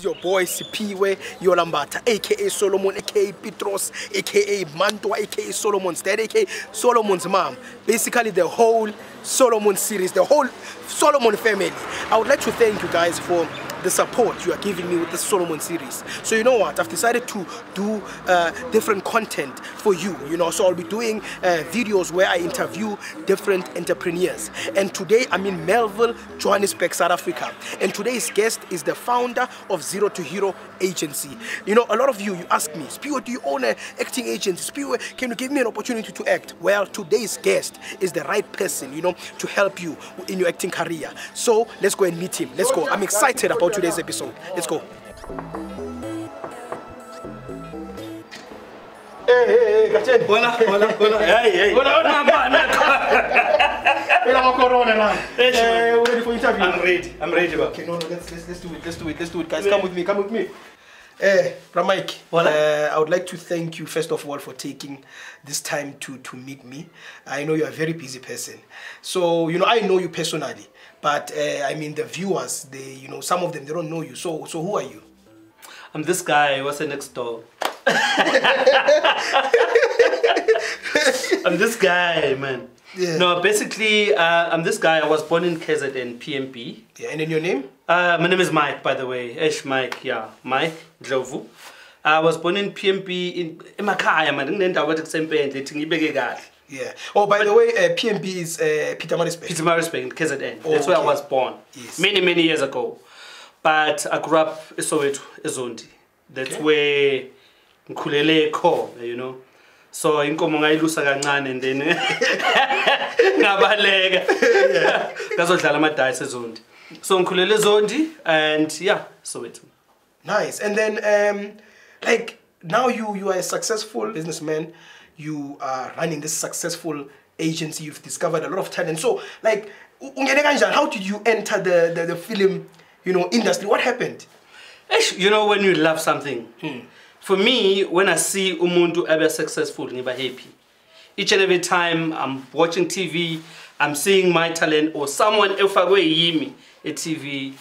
is your boy Sipiwe Yolambata, aka Solomon, aka Petros, aka Mantua, aka Solomon's dad, aka Solomon's mom. Basically the whole Solomon series, the whole Solomon family. I would like to thank you guys for the support you are giving me with the Solomon series. So you know what, I've decided to do different content for you, so I'll be doing videos where I interview different entrepreneurs. And today I'm in Melville, Johannesburg, South Africa. And today's guest is the founder of Zero to Hero Agency. A lot of you ask me, Spiwe, do you own an acting agency? Spiwe, can you give me an opportunity to act? Well, today's guest is the right person, to help you in your acting career. So let's go and meet him. Let's go. I'm excited about today's episode. Let's go. Hey, Gachen. Hola. Hey. Ready for interview? I'm ready. Okay, no, let's do it. Guys, come with me. Mike, I would like to thank you first of all for taking this time to meet me. I know you're a very busy person. So, I know you personally, but I mean the viewers, some of them, they don't know you. So who are you? I'm this guy who was next door. I'm this guy, man. Yeah. No, basically, I'm this guy. I was born in KZN, PMP. Yeah, and then your name? My name is Mike, by the way. Mike, yeah. Mike Ndlovu. I was born in PMP in Makaya, man. Yeah. Oh, by the way, PMP is Pietermaritzburg. Pietermaritzburg in KZN. That's where I was born. Yes. Many years ago. But I grew up in Soweto, Ezondi. That's where Nkulele ko, So in Komonga kancane and then ngabalega. Ngazodlala amadayisi eZondi. So Nkulele Zondi and yeah, Soweto. Nice. And then like now you are a successful businessman. You are running this successful agency. You've discovered a lot of talent. So like how did you enter the film industry? What happened? When you love something. For me, when I see umuntu ever successful, I'm happy. Each and every time I'm watching TV, I'm seeing my talent or someone else away me at TV,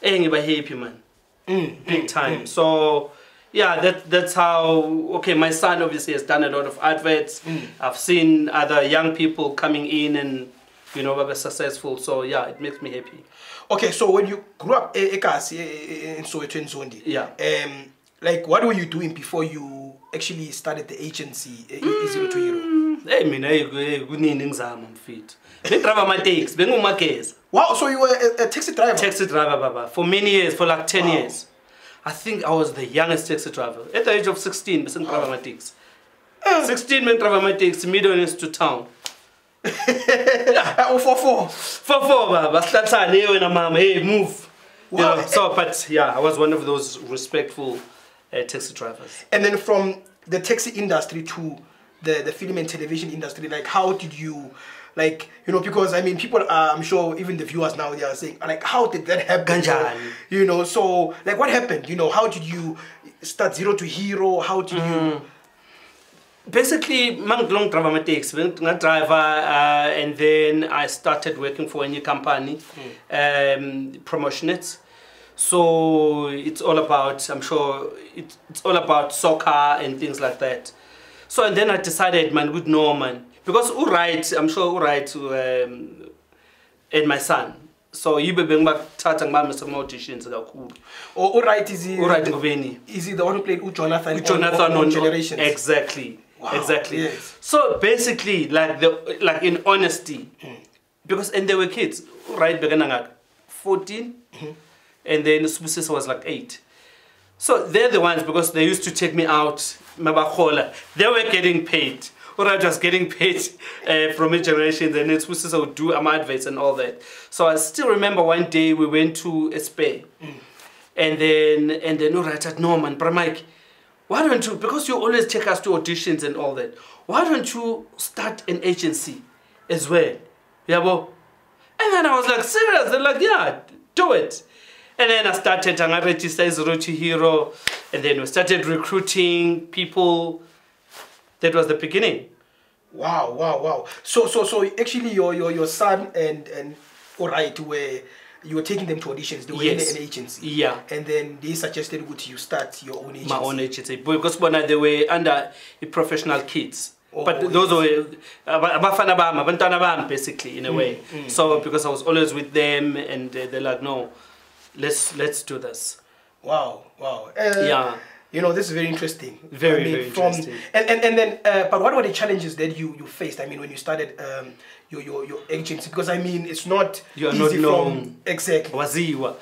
I'm happy, man. Big time. So yeah, that's how. Okay, my son obviously has done a lot of adverts. I've seen other young people coming in and were successful. So yeah, it makes me happy. Okay, so when you grew up in Soweto and Zondi, yeah. Like, what were you doing before you actually started the agency, Zero to Hero? Hey, I'm fit. I drive my taxi. Wow, so you were a taxi driver? Taxi driver, Baba. For many years, for like 10 years. I think I was the youngest taxi driver. At the age of 16, I drive my taxi. 16, I drive my taxi, middle to town. Oh, 4-4, Baba. That's how I and mom, hey, move. Wow. So, but yeah, I was one of those respectful taxi drivers. And then from the taxi industry to the film and television industry, like how did you, like, because I mean people are, I'm sure even the viewers now, they are saying, like, how did that happen? So like what happened? How did you start Zero to Hero? How did you? Basically, long driver my taxi, driver, and then I started working for a new company, Promotionates. So it's all about, I'm sure, it's all about soccer and things like that. So and then I decided, man, good no, man. Because I'm sure and my son. So you be being back starting my auditions that are cool. Or is he? Is he the one who played Jonathan? Jonathan on Generations. Exactly. Wow. Exactly. Yes. So basically, like in honesty, because and they were kids, beginning at 14. And then Subsist was like 8. So they're the ones, because they used to take me out, they were getting paid. Or I was getting paid from a generation, and then Subsist would do adverts and all that. So I still remember one day we went to a spa. And then I said, no man, but Mike, why don't you, because you always take us to auditions and all that, why don't you start an agency as well? Yeah, well. And then I was like, serious? They're like, yeah, do it. And then I started, I registered Zero to Hero, and then we started recruiting people. That was the beginning. Wow. So actually your son and were you were taking them to auditions. They were Yes. in an agency. Yeah. And then they suggested would you start your own agency. My own agency. Because they were under professional kids. Oh, but yes. those were abafana bami, abantwana bami, basically, in a way. So because I was always with them, and they're like, no, let's do this. Wow, wow. Yeah. You know, this is very interesting. Very interesting. And then, but what were the challenges that you faced? I mean, when you started your agency, because I mean, it's not You are easy not known. from exactly. Waziwa.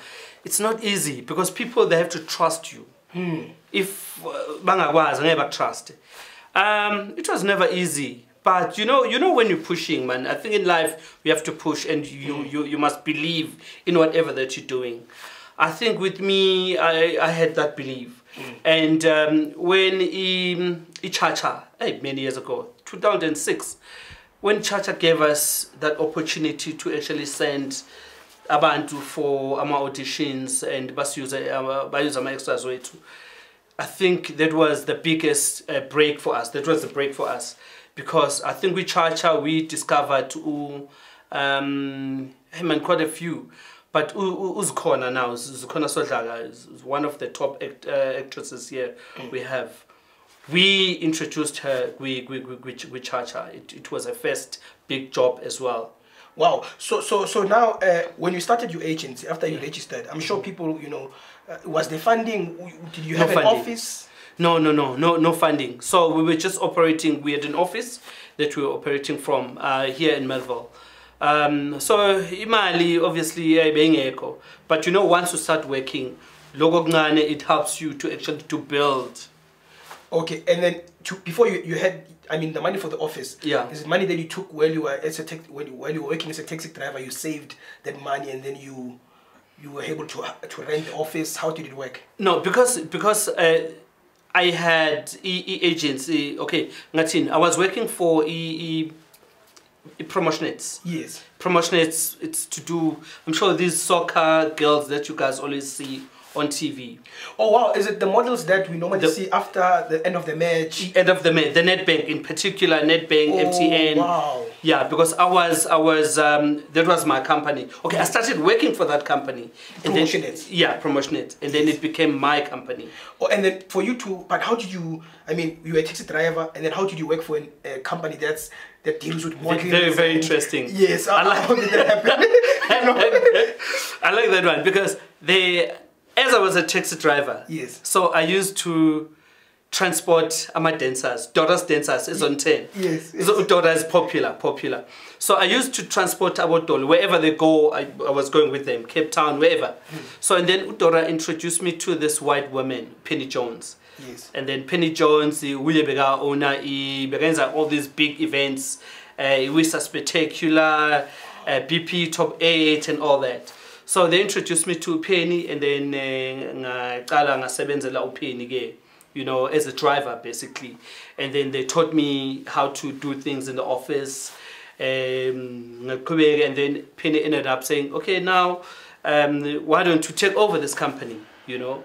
It's not easy because people, they have to trust you. If bangakwazi ngeke trust. It was never easy. But you know when you're pushing, man. I think in life you have to push, and you must believe in whatever that you're doing. I think with me, I had that belief. And when Chacha, many years ago, 2006, when Chacha gave us that opportunity to actually send abantu for our auditions and bayuza ama extras wethu, I think that was the biggest break for us. That was the break for us, because I think with Chacha we discovered quite a few. But Uzkona now, Uzkona Sodlaga is one of the top actresses here we have. We introduced her with Chacha. It was a first big job as well. Wow. So now, when you started your agency, after you registered, I'm sure people, was there funding? Did you have an office? No funding. So we were just operating. We had an office that we were operating from here in Melville. So imali obviously being echo, but once you start working, it helps you to actually to build. Okay, and then before you had, I mean, the money for the office. Yeah. Is it money that you took while you were while you were working as a taxi driver? You saved that money, and then you were able to rent the office. How did it work? No, because I had agency. Okay, Ngatin, I was working for Promotionates. Yes. Promotionates, it's to do, I'm sure these soccer girls that you guys always see on TV. Oh wow, is it the models that we normally see after the end of the match? End of the match, the Netbank in particular, Netbank, MTN. Wow. Yeah, because I was that was my company. Okay, I started working for that company. Promotionates. Yeah, Promotionates. And then it became my company. Oh, and then for you to, but how did you, I mean, you were a taxi driver, and then how did you work for a company that deals with modeling? Very interesting. Yes, how did that happen? I like that one because as I was a taxi driver, yes. So I used to transport my dancers. Daughter's dancers is on 10. Yes. So daughter is popular. So I used to transport our daughter wherever they go. I was going with them, Cape Town, wherever. So and then Udora introduced me to this white woman, Penny Jones. Yes. And then Penny Jones, the Uyebega owner, he begins all these big events, Wisa Spectacular, BP Top 8 and all that. So they introduced me to Penny, and then Penny, as a driver basically. And then they taught me how to do things in the office. And then Penny ended up saying, okay, now why don't you take over this company, Which was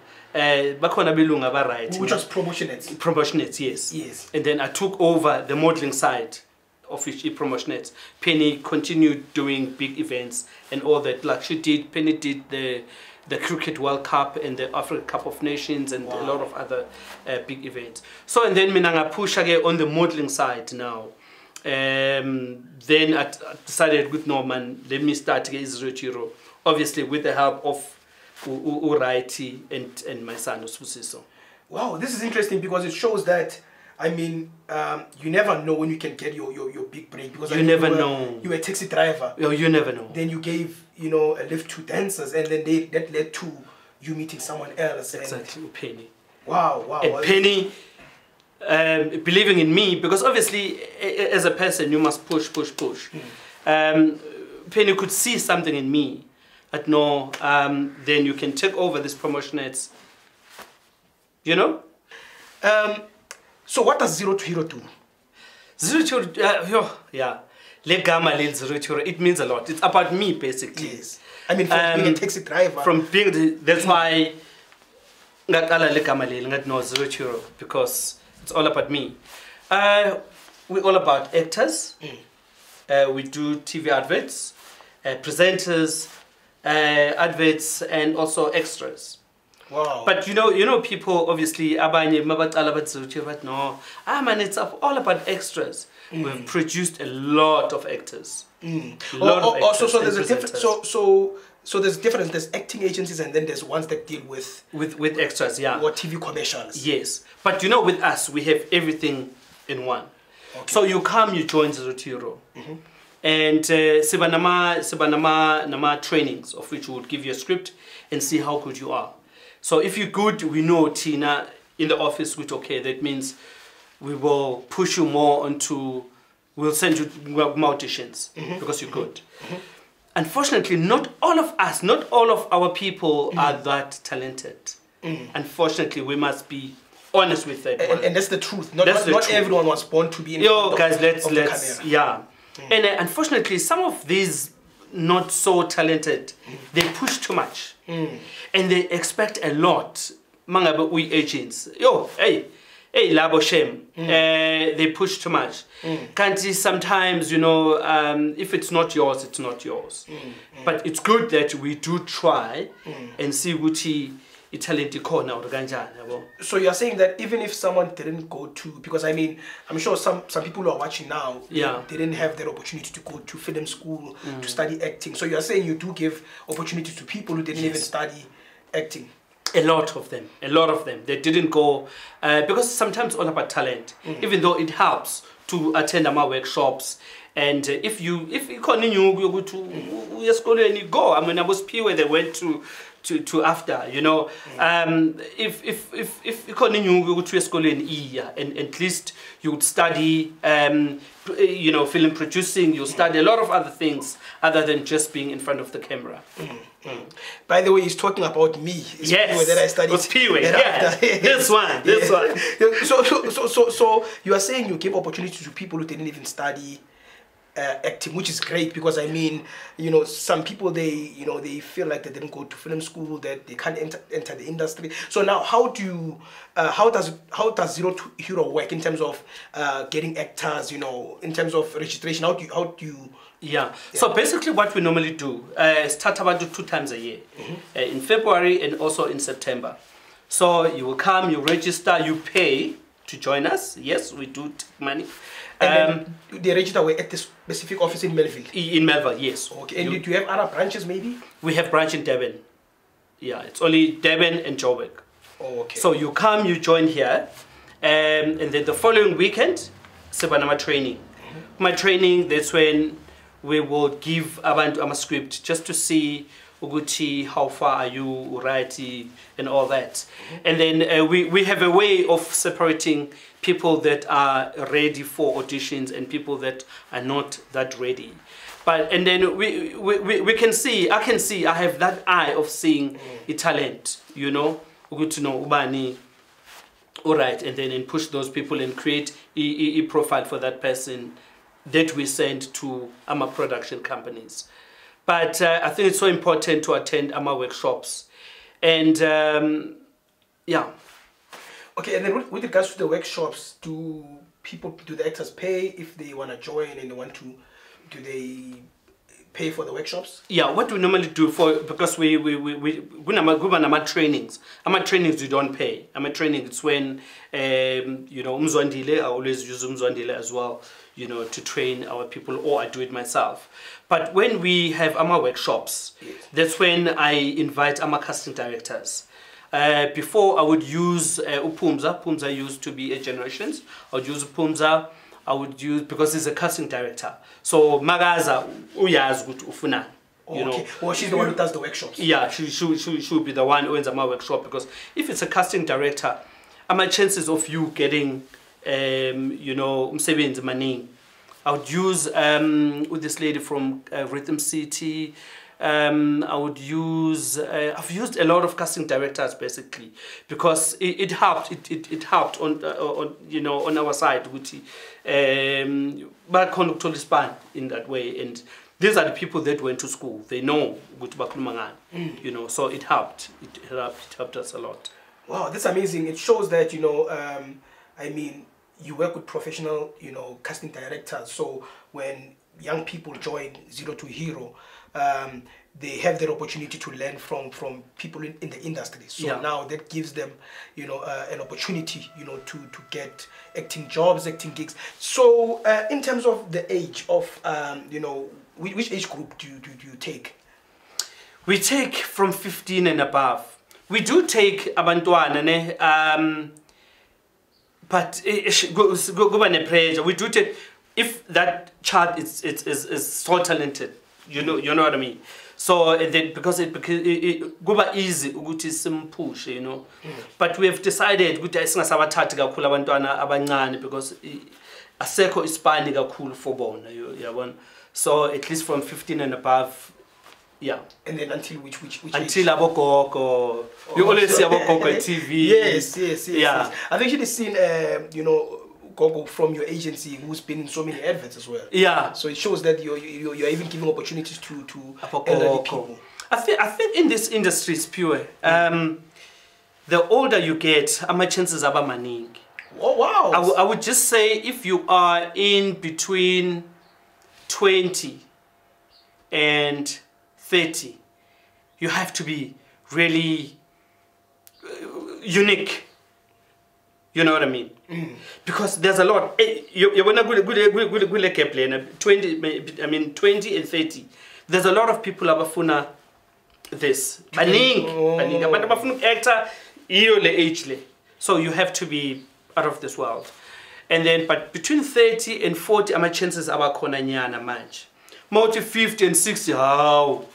Promotionates. Promotionates, yes. Yes. And then I took over the modeling side of which Promotionates. Penny continued doing big events and all that. Like Penny did the Cricket World Cup and the Africa Cup of Nations and a lot of other big events. So and then Minanga push again on the modeling side now. Then I decided with Norman, let me start again Zero. Obviously with the help of Uraiti and my son Ususiso. Wow, this is interesting because it shows that, I mean, you never know when you can get your big break, because you never know. You were a taxi driver. Oh, you never know. Then you gave a lift to dancers, and then that led to you meeting someone else. Exactly, Penny. Wow. And Penny believing in me, because obviously as a person you must push. Penny could see something in me. But no, then you can take over this Promotionates. So what does Zero to Hero do? Zero to yeah. Legama Lil Zero to Hero, it means a lot. It's about me basically. Yes. I mean, from being a taxi driver. That's why Legama Lil no Zero to Hero, because it's all about me. We're all about actors. We do TV adverts, presenters, adverts, and also extras. Wow. But you know, people obviously abanye mabaqala bathi but no, man, it's all about extras. We've produced a lot of actors. A lot of actors. So there's a difference. So there's difference. There's acting agencies, and then there's ones that deal with extras, yeah. Or TV commercials. Yes, but you know, with us, we have everything in one. Okay. So you come, you join 020, and nama trainings, of which we would give you a script and see how good you are. So if you're good, we know Tina in the office, which okay, that means we will push you more onto, we'll send you more auditions because you're good. Unfortunately, not all of us, not all of our people are that talented. Unfortunately, we must be honest with that. And that's the truth. Not everyone was born to be in front guys, of let's the camera. Yeah. And unfortunately, some of these not so talented, they push too much. And they expect a lot. Mangabe we agents. Hey, labo shame. They push too much. Can't see sometimes, you know, if it's not yours, it's not yours. But it's good that we do try and see which talent corner or ganjana. So you're saying that even if someone didn't go to, because I mean, I'm sure some people who are watching now, they didn't have that opportunity to go to film school to study acting. So you're saying you do give opportunity to people who didn't even study acting. A lot of them, they didn't go because sometimes all about talent. Even though it helps to attend our workshops, and if you continue, you go to school and you go. I mean, I was where they went to after, you know, if you continue, you go to school in and at least you would study, you know, film producing. You study a lot of other things other than just being in front of the camera. By the way, he's talking about me. It's yes, that I studied. Yeah, this one. So you are saying you give opportunity to people who didn't even study acting, which is great, because I mean, you know, some people they feel like they didn't go to film school, that they can't enter the industry. So now, how does 020 work in terms of getting actors? You know, in terms of registration, how do you Yeah. So basically what we normally do, start about 2 times a year, in February and also in September. So you will come, you register, you pay to join us. Yes, we do take money. And then they register at the specific office in Melville? In Melville, yes. Okay. And do you have other branches maybe? We have branch in Durban. Yeah, it's only Durban and Joburg. Oh, okay. So you come, you join here, and then the following weekend, Sebanama training. My training, that's when we will give abantu a script just to see Uguchi, how far are you, righty, and all that. And then we have a way of separating people that are ready for auditions and people that are not that ready. And then we can see, I have that eye of seeing a talent, you know, good to know ubani, all right, and then push those people and create a profile for that person that we send to our production companies. But I think it's so important to attend our workshops. And yeah. Okay, and then with regards to the workshops, do the actors pay if they want to join and they want to, do they pay for the workshops? Yeah, what we normally do because we our trainings. Our trainings we don't pay. Our training it's when you know, Umzwandile, I always use Umzwandile as well, you know, to train our people, or I do it myself. But when we have our workshops, that's when I invite our casting directors. Before I would use Upumza. Upumza used to be a Generations. I would use Upumza. I would use, because he's a casting director. So Magaza uyaz gut ufuna. You know, well, she's the one who does the workshops. Yeah, she would be the one who ends up my workshop, because if it's a casting director, my chances of you getting you know, umsebenzi maningi. I would use with this lady from Rhythm City. I would use, I've used a lot of casting directors basically, because it helped. It helped on you know, on our side, but conductor span in that way. And these are the people that went to school. They know you know, so it helped. It helped us a lot. Wow, that's amazing. It shows that, you know, I mean, you work with professional, you know, casting directors. So when young people join 020, they have that opportunity to learn from people in the industry. So now that gives them, you know, an opportunity, you know, to get acting jobs, acting gigs. So in terms of the age of, you know, which age group do you take? We take from 15 and above. We do take abantwana, but go by pressure. We do take, if that child is so talented, you know what I mean. So and then because it go by easy, ukuthi simpush, you know. But we have decided ukuthi asingasabathathi kakhulu abantwana abancane because asekho isipani kakhulu for bona, yabona. So at least from 15 and above. Yeah. And then until which until abogogo. You always see abogogo on TV. Yes. Yeah. I've actually seen you know, Gogo from your agency who's been in so many adverts as well. Yeah. So it shows that you're even giving opportunities to elderly people. I think in this industry it's pure. The older you get, my chances are maning. Oh wow. I would just say if you are in between 20 and 30, you have to be really unique. You know what I mean? Because there's a lot. You want to good 20. I mean 20 and 30. There's a lot of people abafuna this. Baning actor age. So you have to be out of this world. And then, but between 30 and 40, my chances are konanyana match. More to 50 and 60, how?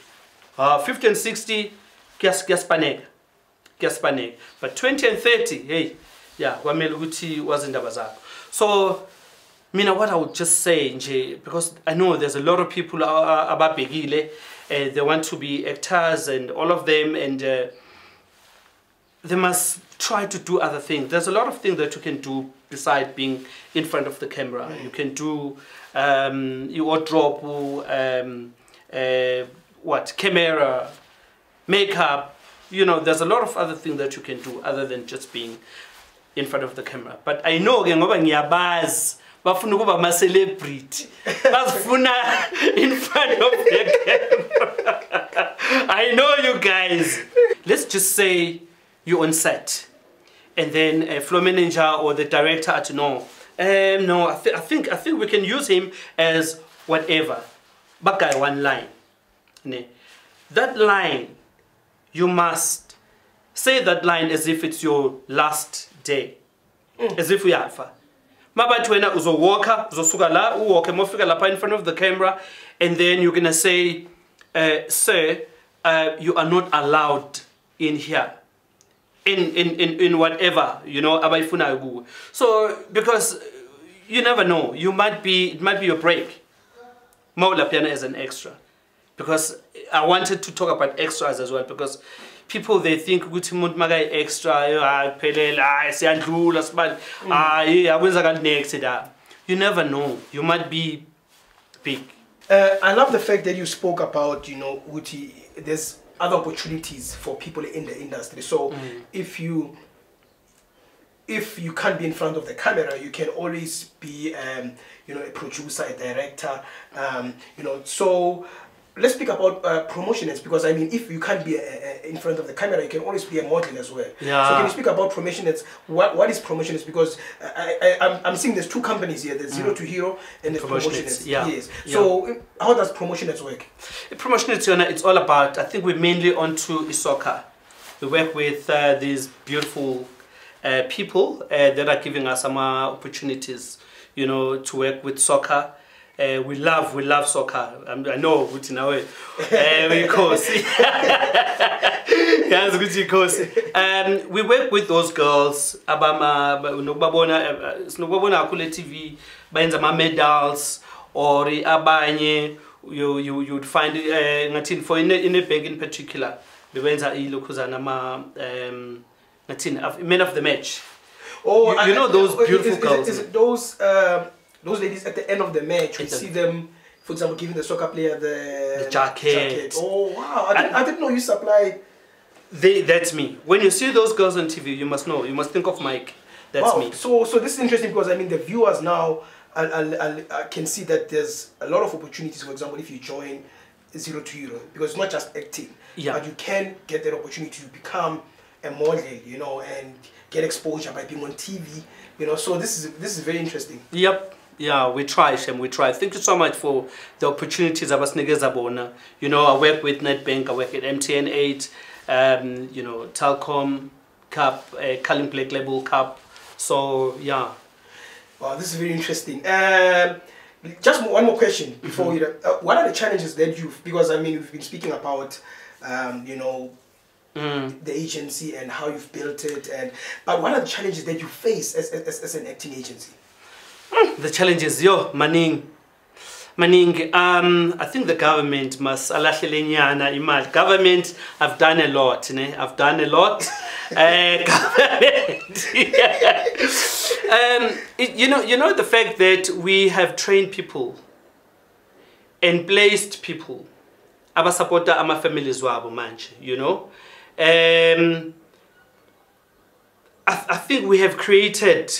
50 and 60, gas panic. But 20 and 30, hey, yeah, wameluguti wasn't a So, Mina, what I would just say, because I know there's a lot of people about Begile, they want to be actors and all of them, and they must try to do other things. There's a lot of things that you can do besides being in front of the camera. You can do your drop, camera, makeup. You know, there's a lot of other things that you can do other than just being in front of the camera. But I know bafuna ukuba ma celebrity basifuna in front of the camera. I know you guys. Let's just say you're on set and then a floor manager or the director at no, I think we can use him as whatever. But guy, one line. That line, you must say that line as if it's your last day, as if we are. Mabat wena uzowoka, uzosuka la, uwoke mofika lapha in front of the camera, and then you're gonna say, sir, you are not allowed in here. In whatever, you know, abayifuna kuwe. So because you never know, it might be your break. Maula piano as an extra. Because I wanted to talk about extras as well, because people, they think ukuthi umuntu makai extra phelela siyandlula sibali next. You never know, you might be big. I love the fact that you spoke about, you know, Uti, there's other opportunities for people in the industry. So if you can't be in front of the camera, you can always be you know, a producer, a director, you know. So let's speak about promotioners, because I mean, if you can't be in front of the camera, you can always be a model as well. Yeah. So can you speak about promotioners? What is promotioners? Because I'm seeing there's two companies here. There's Zero to Hero and there's promotioners. Yeah. Yes. So how does promotioners work? Promotioners, it's all about, I think we're mainly onto soccer. We work with these beautiful people that are giving us some opportunities, you know, to work with soccer. We love soccer. I know ukuthi nawe we work with those girls sinokubabona kule TV bayenza ama medals or abanye you'd find ngathini for in a bank in particular bebenza ilokhuzana ama men of the match. Oh, you know those beautiful girls. Is it those ladies at the end of the match, we see them, for example, giving the soccer player the jacket. Oh wow! I didn't know you supplied. That's me. When you see those girls on TV, you must know. You must think of Mike. That's me. So this is interesting, because I mean the viewers now I can see that there's a lot of opportunities. For example, if you join 0 to hero, because it's not just acting, Yeah. but you can get that opportunity to become a model, you know, and get exposure by being on TV, you know. So this is very interesting. Yep. Yeah, we try, Shem, we try. Thank you so much for the opportunities abasinikeza bona. You know, I work with Nedbank, I work at MTN 8, you know, Telkom Cup, Cullen Black Label Cup. So yeah. Wow, this is very interesting. Just one more question before we. What are the challenges that you've? Because I mean, we've been speaking about, you know, the agency and how you've built it, but what are the challenges that you face as an acting agency? The challenges, maning. I think the government must government. I've done a lot, ne? I've done a lot. Government. You know the fact that we have trained people and placed people. Aba supporter ama families wabo manje, you know. I think we have created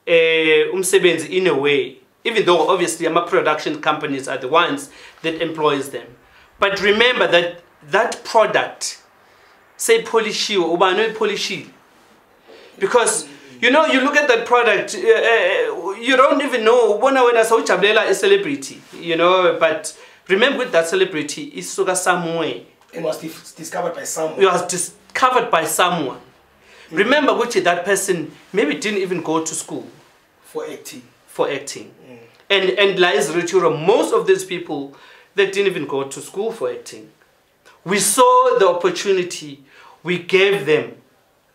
umsebenzi in a way, even though obviously our production companies are the ones that employs them. But remember that that product, say polishi or ubano polishi, because you know, you look at that product, you don't even know when I saw Chablela a celebrity, you know. But remember that celebrity is soga somewhere. It was discovered by someone. It was discovered by someone. Remember, which that person maybe didn't even go to school for acting. For acting, and lies Richura, most of these people that didn't even go to school for acting. We saw the opportunity. We gave them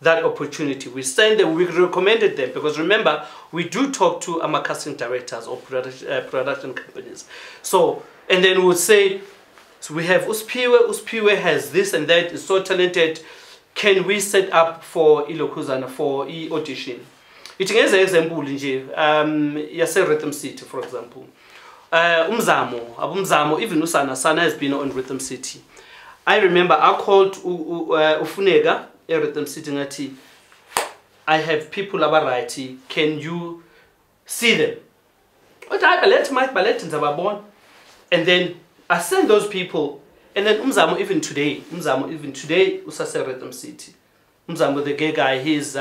that opportunity. We sent them. We recommended them, because remember, we do talk to our casting directors or production companies. So, and then we'll say, so we have Uspiwe has this and that, is so talented. Can we set up for Ilokuzana for audition? It is an example yase Rhythm City, for example. Umzamo, even Sana has been on Rhythm City. I remember I called Ufunega at Rhythm City ngati, I have people abarighty, can you see them? And then I send those people. And then Umzamo even today usase Rhythm City. Umzamo, the gay guy, he's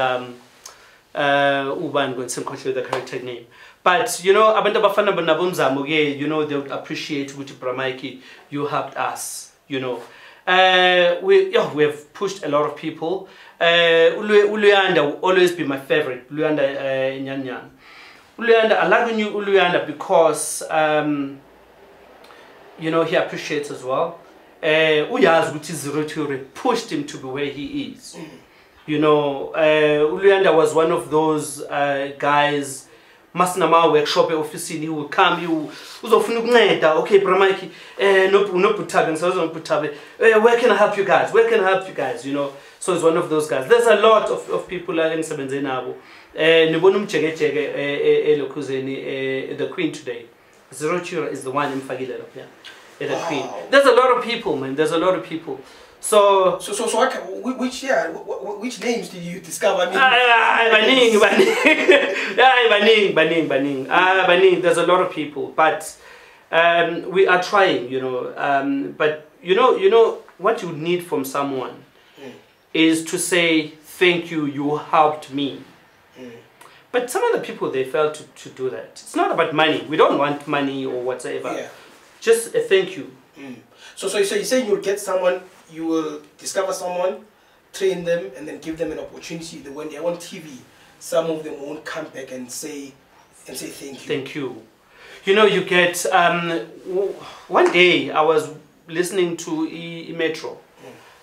Uban going to control the character name. But you know, abantu abafana Umzamo, you know, they would appreciate which Bramaiki you helped us, you know. We have pushed a lot of people. Uluyanda will always be my favorite. Uluyanda Nyanyan. Uluyanda, I like Uluyanda because you know, he appreciates as well. Uyaz, which is Roturi, pushed him to be where he is. You know, Uluyanda was one of those guys. Masnama workshop office, he would come, he was okay, Bramaiki, no putabe, where can I help you guys? Where can I help you guys? You know, so it's one of those guys. There's a lot of people in Sebenzenabo. The Queen today. Zerochura is the one in Fagila. Yeah. The Queen. There's a lot of people, man. There's a lot of people. So which names did you discover? Baning. There's a lot of people, but we are trying, you know. But you know what you need from someone is to say thank you. You helped me. But some of the people, they fail to do that. It's not about money. We don't want money or whatever. Yeah. Just a thank you. So you're saying you'll get someone. You will discover someone, train them, and then give them an opportunity that when they're on TV, some of them won't come back and say thank you. Thank you. You know, you get, one day I was listening to Metro.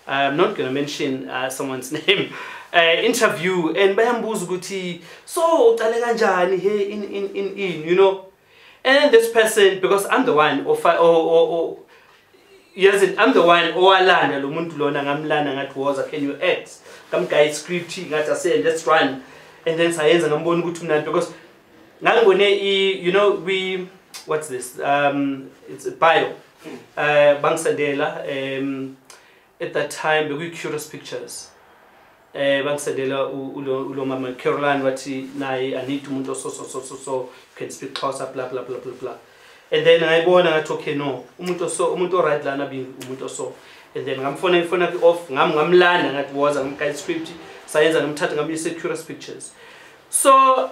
I'm not going to mention someone's name. Interview, and Bayambu's Guti, so Talenganjani here in, you know. And this person, because I'm the one, yes, I'm the one. Alana, Lumuntulona, Gamlana, that was. Can you act? Come guy scripting, I say, let's run. And then science and I'm going to go because you know, what's this? It's a bio. Bangsadela. At that time, we Curious Pictures. Bangsadela, Uloma, Caroline, what I need to move so, can speak closer, blah, blah, blah, blah, blah. And then I go on and I talk, okay, no, umuntu right lana being umuntu so. And then I'm phone off, I'm learning at was I'm kind script, science and I'm chatting, I'm using curious pictures. So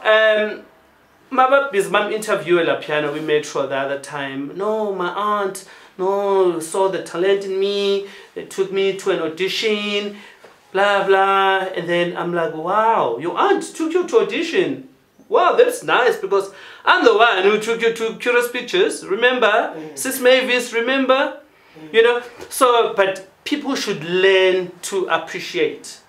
my mom interviewed la piano, we made sure the other time, no, my aunt, no, saw the talent in me, they took me to an audition, blah blah, and then I'm like, wow, your aunt took you to audition. Wow, that's nice, because I'm the one who took you to Curious Pictures, remember? Sis Mavis, remember? You know, so, but people should learn to appreciate.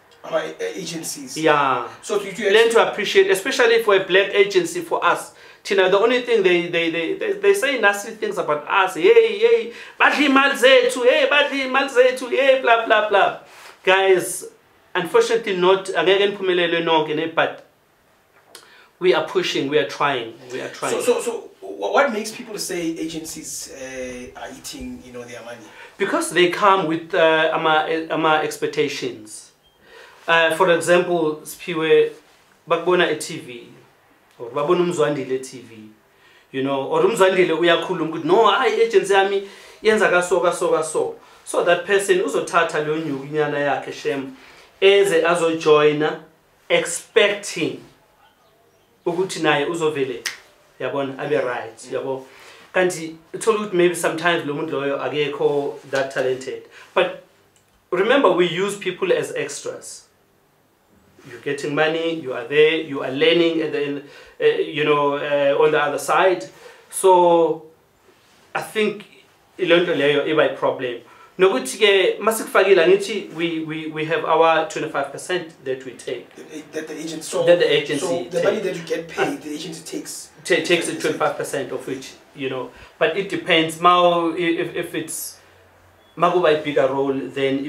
Agencies. Yeah. So learn to appreciate, especially for a black agency, for us. Tina, the only thing they say nasty things about us. Hey, badly malzetu, hey, blah, blah, blah. Guys, unfortunately not, but we are pushing, we are trying. So what makes people say agencies are eating, their money? Because they come with expectations. For example, Spiwe bakubona TV or babona umzwandile TV, or umzwandile uyakhuluma ukuthi no, agency yami yenza kaso. So that person uzothatha leyo nyukunyana yakhe shem eze azojoina expecting ukuthi naye uzovele yabona abe right yabo, kanti uthola ukuthi maybe sometimes lo muntu loyo akekho that talented. But remember, we use people as extras. You're getting money, you are there, you are learning, and then on the other side. So I think a problem. We have our 25% that we take. That the agency. So the money that you get paid, the agency takes the 25% of which, But it depends. Now, if it's a bigger role, then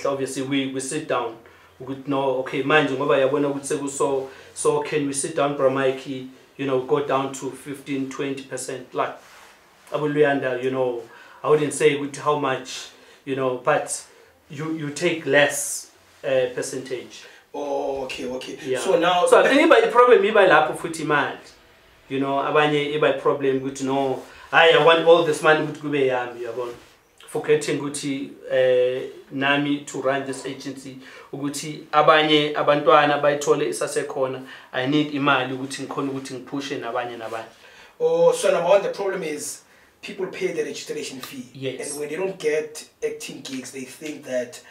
obviously we sit down. We could know, okay, mind you, so can we sit down, Bramike, go down to 15-20%, like I wouldn't say with how much, but you take less percentage. Oh, okay. Yeah. So now, so I think by problem by lack of footy mad, abanye by problem good to know. I want all this money would go be forgetting Gucci Nami to run this agency. Uguti abanye abantwana bayithole isasekhona. I need imali ukuthi ngikhona ukuthi ngipushe nabanye. Oh, so number one, the problem is people pay the registration fee. Yes. And when they don't get acting gigs, they think that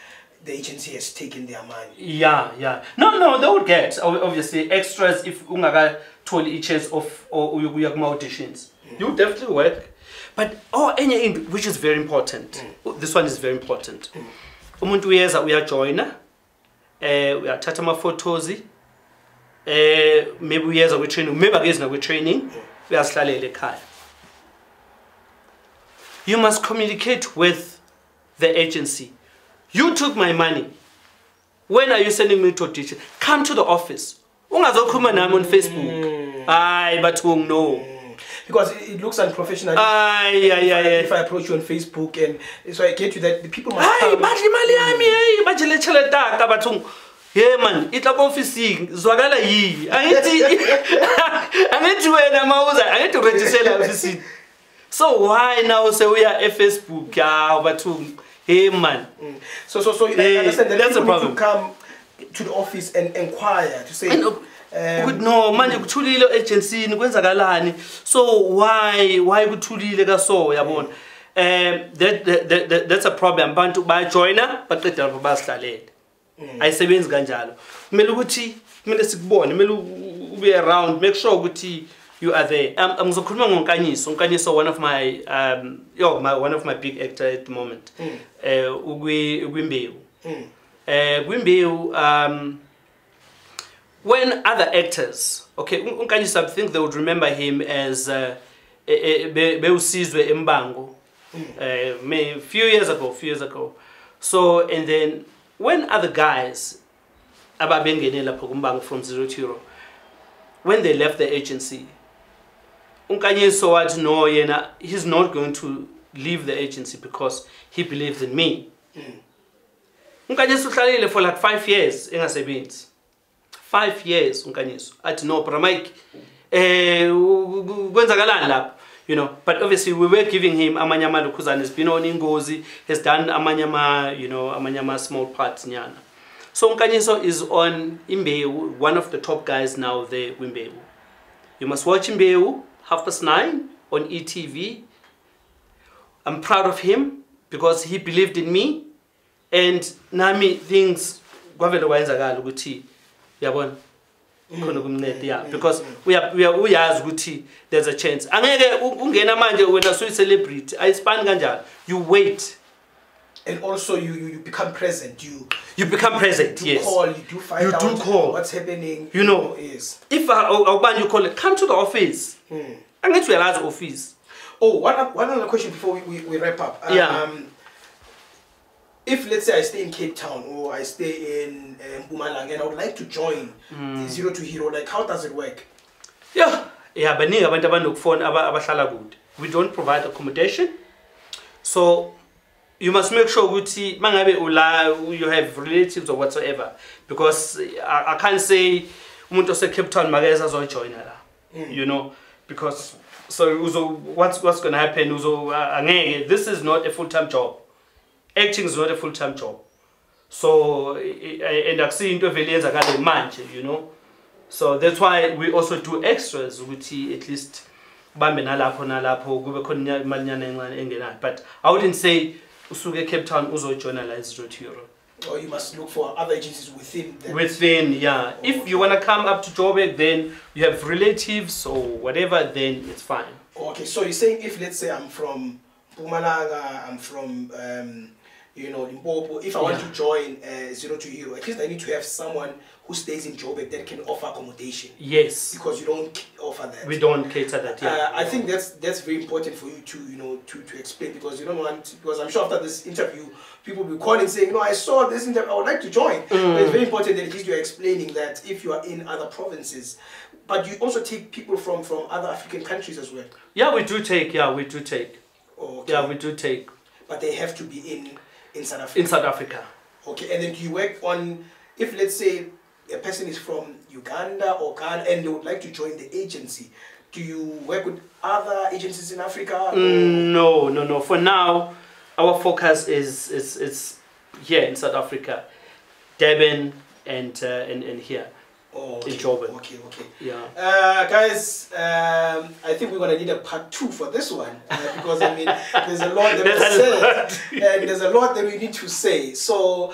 the agency has taken their money. Yeah. No, they would get obviously extras if ungaga told each of or uya auditions. You definitely work. But which is very important. This one is very important. Umuntu uyeza uyajoina, uyathatha ama photos, maybe uyeza we training, maybe akezi we training, uyahlalela ekhaya. You must communicate with the agency. You took my money. When are you sending me to audition? Come to the office. Ungazokhuluma nami on Facebook. Aye, but no. Because it looks unprofessional. If I approach you on Facebook and so I get you that the people must come. Yeah man, it's like office zwakala yi. I need to register office. So why now say we are Facebook but hey man. So you understand that that's a problem. Need to come to the office and inquire to say no manje kuthulile agency kwenzakalani, so why kuthulile kaso yabona. That's a problem. Abantu bajoina baqeda basihlalele. Ayisebenzi kanjalo. Kumele ukuthi kumele sikubone, kumele ube around, make sure ukuthi you are there. Ngizokhuluma ngoNkanyiso. Nkanyiso one of my one of my big actor at the moment. Ugwimbewu. When other actors, okay, Nkanyiso, I think they would remember him as Beusizwe Mbango. A few years ago. So, and then when other guys, Ababengenela Pogumbango from 0 to Hero, when they left the agency, Nkanyiso had no, he's not going to leave the agency because he believes in me. Nkanyiso hlalile for like 5 years engasebenzi. 5 years Nkanyiso. Athi no, Bramike kwenzakalani lapha? you know. But obviously we were giving him amanyama lokuzana, has been on Ingozi, has done amanyama, you know, amanyama small parts nyana. So Nkanyiso is on Imbewu, one of the top guys now there, Imbewu. You must watch Imbewu, 9:30 on ETV. I'm proud of him because he believed in me, and nami things gwavele wayenzakala ukuthi yabona khona kumncede, yeah, because we uyazi ukuthi there's a chance. Angeke ungena manje wena so celebrity ayispan kanjalo, you wait. And also you become present. You become present. You yes. Call. You do find you out do call. What's happening. You know. Yes. If you call it, come to the office. I'm going to a large office. Oh, one other question before we wrap up. Yeah. If let's say I stay in Cape Town or I stay in Mpumalanga and I would like to join the Zero to Hero, like how does it work? Yeah. Yeah. But we don't provide accommodation, so you must make sure you have relatives or whatsoever, because I can't say umuntu ose Cape Town mageza zo join her, you know, because so what's going to happen this is not a full-time job. Acting is not a full-time job, so and I see into velienza kale manje, you know, so that's why we also do extras ukuthi at least bambe nalapho kube khona imali nyana encane engenayo. But I wouldn't say usuke Cape Town uzo-journalize Zero to Hero. Or you must look for other agencies within that. Within, yeah. Oh, if you want to come up to Joburg, then you have relatives or whatever, then it's fine. Okay, so you're saying if let's say I'm from Mpumalanga, I'm from you know, Limpopo, if I want to join Zero to Hero, at least I need to have someone who stays in Joburg that can offer accommodation. Yes. Because you don't offer that. We don't cater that, yeah. I think that's very important for you to, you know, to explain, because you don't want, because I'm sure after this interview, people will be calling saying, no, I saw this interview, I would like to join. But it's very important that at least you're explaining that if you are in other provinces, but you also take people from other African countries as well. Yeah, we do take, Okay. Yeah, we do take. But they have to be in South Africa. In South Africa. Okay, and then do you work on, if let's say a person is from Uganda or Ghana and they would like to join the agency, do you work with other agencies in Africa? No. For now, our focus is here in South Africa, Durban and here. Oh, okay. In Joburg. Okay. Yeah. Guys, I think we're gonna need a part 2 for this one because I mean, there's a lot that we said, and there's a lot that we need to say. So,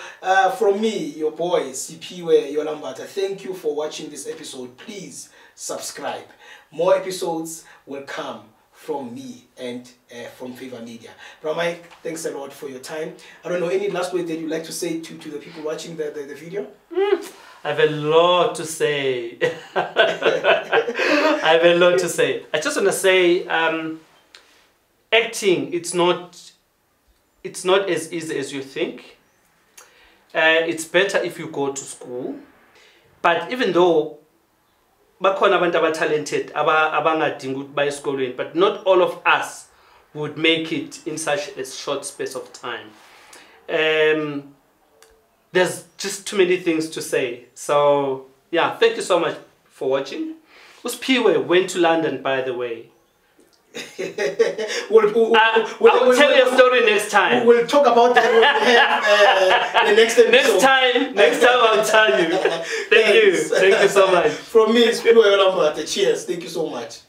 from me, your boy Sipiwe Yolambata, thank you for watching this episode. Please subscribe. More episodes will come from me and from Favor Media. Bro Mike, thanks a lot for your time. I don't know, any last word that you'd like to say to the people watching the video? I have a lot to say. I have a lot to say. I just want to say, acting, it's not as easy as you think. It's better if you go to school. But even though bakhona abantu abatalented abangadingi ukuthi baye esikolweni, but not all of us would make it in such a short space of time. There's just too many things to say. So yeah, thank you so much for watching. Uspiwe went to London, by the way. I'll tell you a story next time. We'll talk about that when we have the next episode. Next time I'll tell you. Thank you so much. From me, it's Uspiwe Olambata. Cheers. Thank you so much.